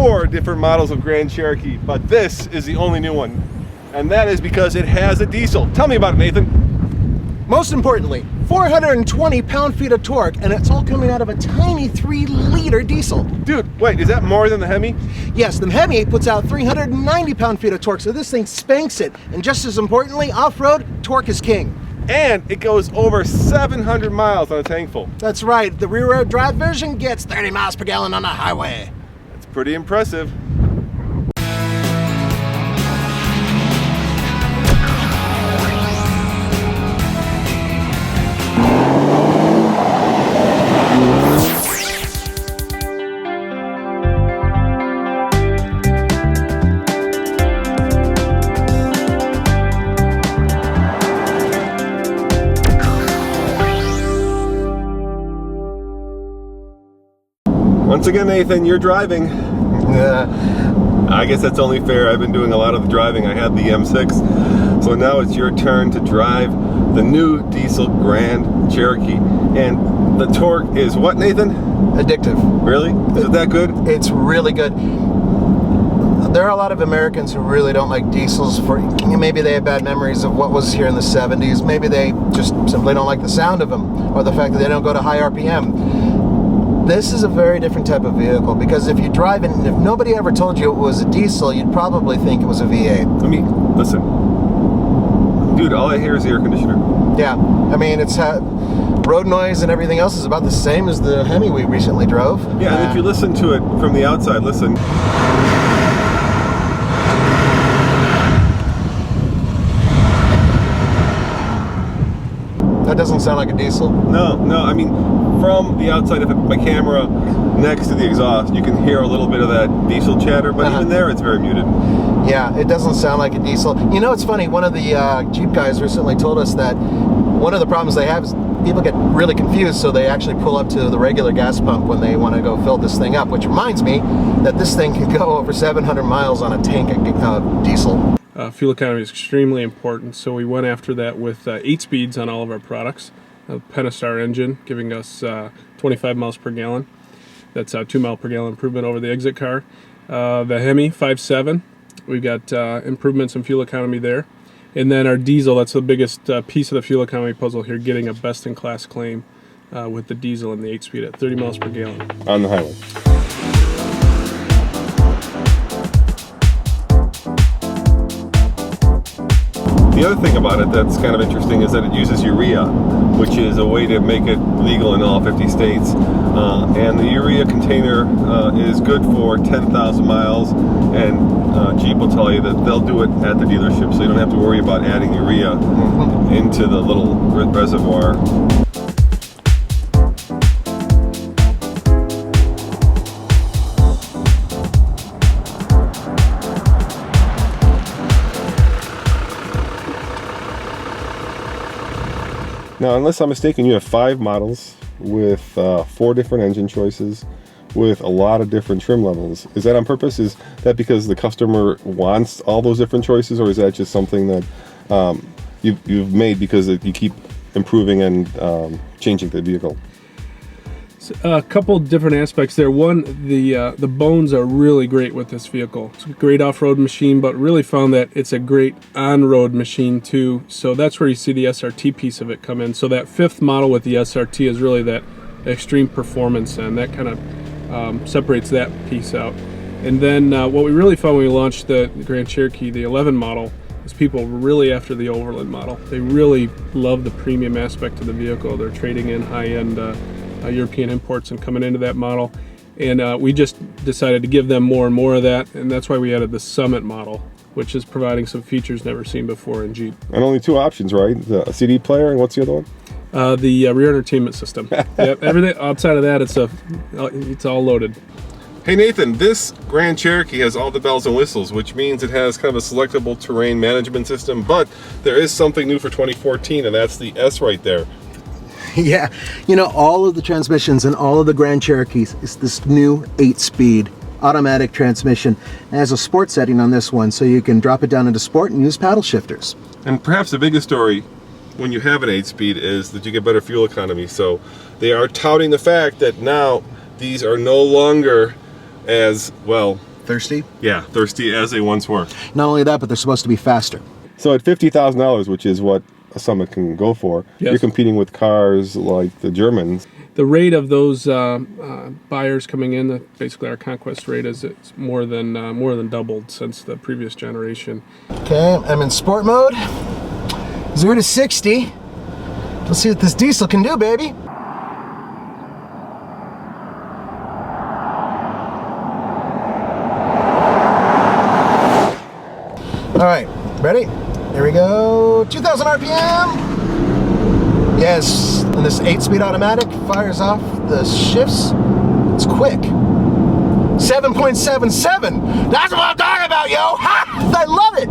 4 different models of Grand Cherokee, but this is the only new one. And that is because it has a diesel. Tell me about it, Nathan. Most importantly, 420 pound-feet of torque, and it's all coming out of a tiny 3-liter diesel. Dude, wait, is that more than the Hemi? Yes, the Hemi puts out 390 pound-feet of torque, so this thing spanks it. And just as importantly, off-road, torque is king. And it goes over 700 miles on a tank full. That's right, the rear-wheel drive version gets 30 miles per gallon on the highway. That's pretty impressive. Once again, Nathan, you're driving. I guess that's only fair. I've been doing a lot of the driving. I had the M6, so now it's your turn to drive the new diesel Grand Cherokee. And the torque is what, Nathan? Addictive. Really? Is it that good? It's really good. There are a lot of Americans who really don't like diesels. For maybe they have bad memories of what was here in the 70s. Maybe they just simply don't like the sound of them, or the fact that they don't go to high RPM. This is a very different type of vehicle, because if you drive it, and if nobody ever told you it was a diesel, you'd probably think it was a V8. I mean, listen, dude, all I hear is the air conditioner. Yeah, I mean, it's road noise and everything else is about the same as the Hemi we recently drove. Yeah, and if you listen to it from the outside, listen. That doesn't sound like a diesel. No, I mean, from the outside, if I put my camera next to the exhaust, you can hear a little bit of that diesel chatter, but even there, it's very muted. Yeah, it doesn't sound like a diesel. You know, it's funny, one of the Jeep guys recently told us that one of the problems they have is people get really confused, so they actually pull up to the regular gas pump when they want to go fill this thing up, which reminds me that this thing can go over 700 miles on a tank of diesel. Fuel economy is extremely important, so we went after that with 8 speeds on all of our products. A Pentastar engine giving us 25 miles per gallon. That's a 2 mile per gallon improvement over the exit car. The Hemi 5.7, we've got improvements in fuel economy there. And then our diesel, that's the biggest piece of the fuel economy puzzle here, getting a best-in-class claim with the diesel and the 8 speed at 30 miles per gallon. On the highway. The other thing about it that's kind of interesting is that it uses urea, which is a way to make it legal in all 50 states. And the urea container is good for 10,000 miles, and Jeep will tell you that they'll do it at the dealership, so you don't have to worry about adding urea into the little reservoir. Now, unless I'm mistaken, you have 5 models with 4 different engine choices with a lot of different trim levels. Is that on purpose? Is that because the customer wants all those different choices, or is that just something that you've made because you keep improving and changing the vehicle? A couple different aspects there. One, the bones are really great with this vehicle. It's a great off-road machine, but really found that it's a great on-road machine too. So that's where you see the SRT piece of it come in. So that 5th model with the SRT is really that extreme performance, and that kind of separates that piece out. And then what we really found when we launched the Grand Cherokee, the 11 model, is people were really after the Overland model. They really love the premium aspect of the vehicle. They're trading in high-end European imports and coming into that model, and we just decided to give them more and more of that, and that's why we added the Summit model, which is providing some features never seen before in Jeep. And only 2 options, right? A CD player, and what's the other one? The rear entertainment system. Yep, everything outside of that, it's all loaded. Hey Nathan, this Grand Cherokee has all the bells and whistles, which means it has kind of a selectable terrain management system, but there is something new for 2014, and that's the S right there. Yeah, you know, all of the transmissions and all of the Grand Cherokees is this new 8-speed automatic transmission. It has a sport setting on this one, so you can drop it down into sport and use paddle shifters. And perhaps the biggest story when you have an 8-speed is that you get better fuel economy. So they are touting the fact that now these are no longer as, well, thirsty. Yeah, thirsty as they once were. Not only that, but they're supposed to be faster. So at $50,000, which is what a Summit can go for, Yes. you're competing with cars like the Germans. The rate of those buyers coming in, basically our conquest rate, is it's more than doubled since the previous generation. Okay, I'm in sport mode. 0 to 60. Let's see what this diesel can do, baby. All right, ready? Here we go. 2,000 RPM. Yes, and this 8-speed automatic fires off the shifts. It's quick. 7.77. That's what I'm talking about, yo. Ha! I love it.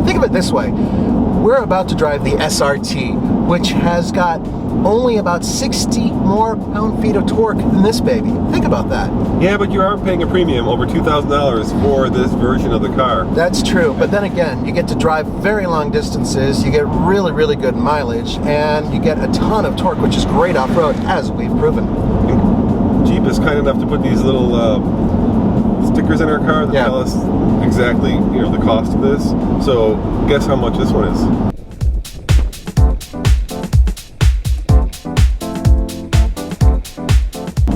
Think of it this way. We're about to drive the SRT, which has got only about 60 more pound-feet of torque than this baby. Think about that. Yeah, but you are paying a premium over $2,000 for this version of the car. That's true, but then again, you get to drive very long distances, you get really, really good mileage, and you get a ton of torque, which is great off-road, as we've proven. Jeep is kind enough to put these little stickers in our car that tell us exactly, the cost of this. So guess how much this one is?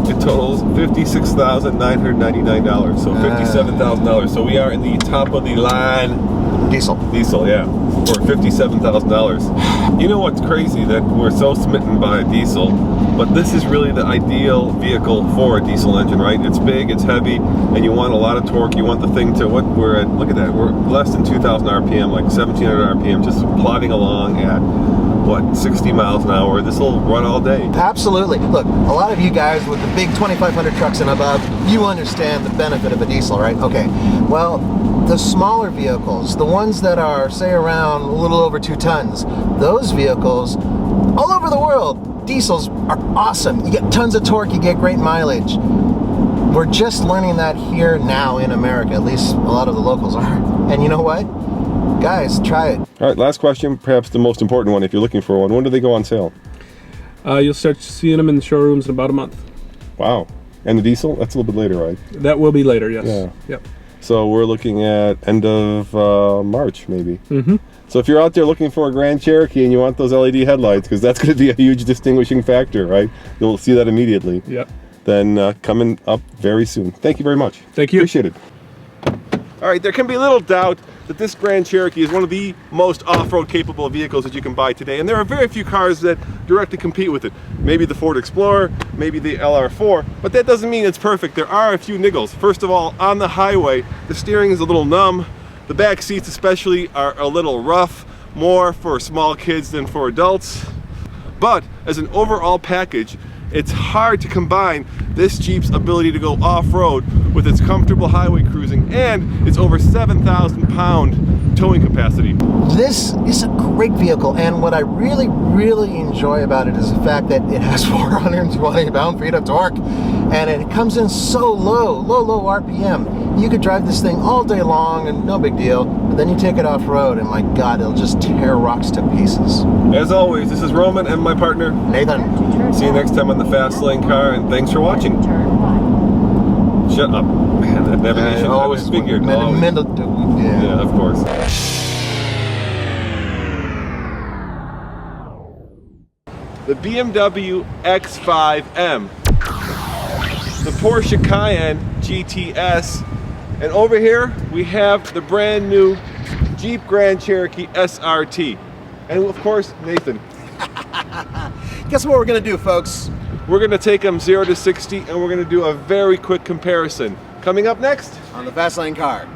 It totals $56,999, so $57,000. So we are in the top of the line Diesel, yeah, for $57,000. You know what's crazy? That we're so smitten by a diesel, but this is really the ideal vehicle for a diesel engine, right? It's big, it's heavy, and you want a lot of torque. You want the thing to, we're at, look at that, we're less than 2,000 RPM, like 1,700 RPM, just plodding along at, 60 miles an hour. This will run all day. Absolutely. Look, a lot of you guys with the big 2,500 trucks and above, you understand the benefit of a diesel, right? Okay, well, the smaller vehicles, the ones that are, say, around a little over 2 tons, those vehicles, all over the world, diesels are awesome. You get tons of torque, you get great mileage. We're just learning that here now in America, at least a lot of the locals are. And you know what? Guys, try it. All right, last question, perhaps the most important one if you're looking for one. When do they go on sale? You'll start seeing them in the showrooms in about a month. Wow. And the diesel? That's a little bit later, right? That will be later, yes. Yeah. Yep. So we're looking at end of March, maybe. Mm-hmm. So if you're out there looking for a Grand Cherokee and you want those LED headlights, because that's going to be a huge distinguishing factor, right? You'll see that immediately. Yep. Then coming up very soon. Thank you very much. Thank you. Appreciate it. All right, there can be little doubt that this Grand Cherokee is one of the most off-road capable vehicles that you can buy today, and there are very few cars that directly compete with it. Maybe the Ford Explorer, maybe the LR4, but that doesn't mean it's perfect. There are a few niggles. First of all, on the highway, the steering is a little numb. The back seats especially are a little rough, more for small kids than for adults. But as an overall package, it's hard to combine this Jeep's ability to go off-road with its comfortable highway cruising and its over 7,000 pound towing capacity. This is a great vehicle, and what I really, really enjoy about it is the fact that it has 420 pound-feet of torque, and it comes in so low RPM. You could drive this thing all day long and no big deal, but then you take it off-road and my God, it'll just tear rocks to pieces. As always, this is Roman and my partner, Nathan. See you next time on the Fast Lane Car, and thanks for watching. Shut up. Man, that navigation, I always figured. Yeah, of course. The BMW X5M, the Porsche Cayenne GTS, and over here we have the brand new Jeep Grand Cherokee SRT. And of course, Nathan. Guess what we're gonna do, folks? We're gonna take them 0 to 60 and we're gonna do a very quick comparison. Coming up next On the Fast Lane Car.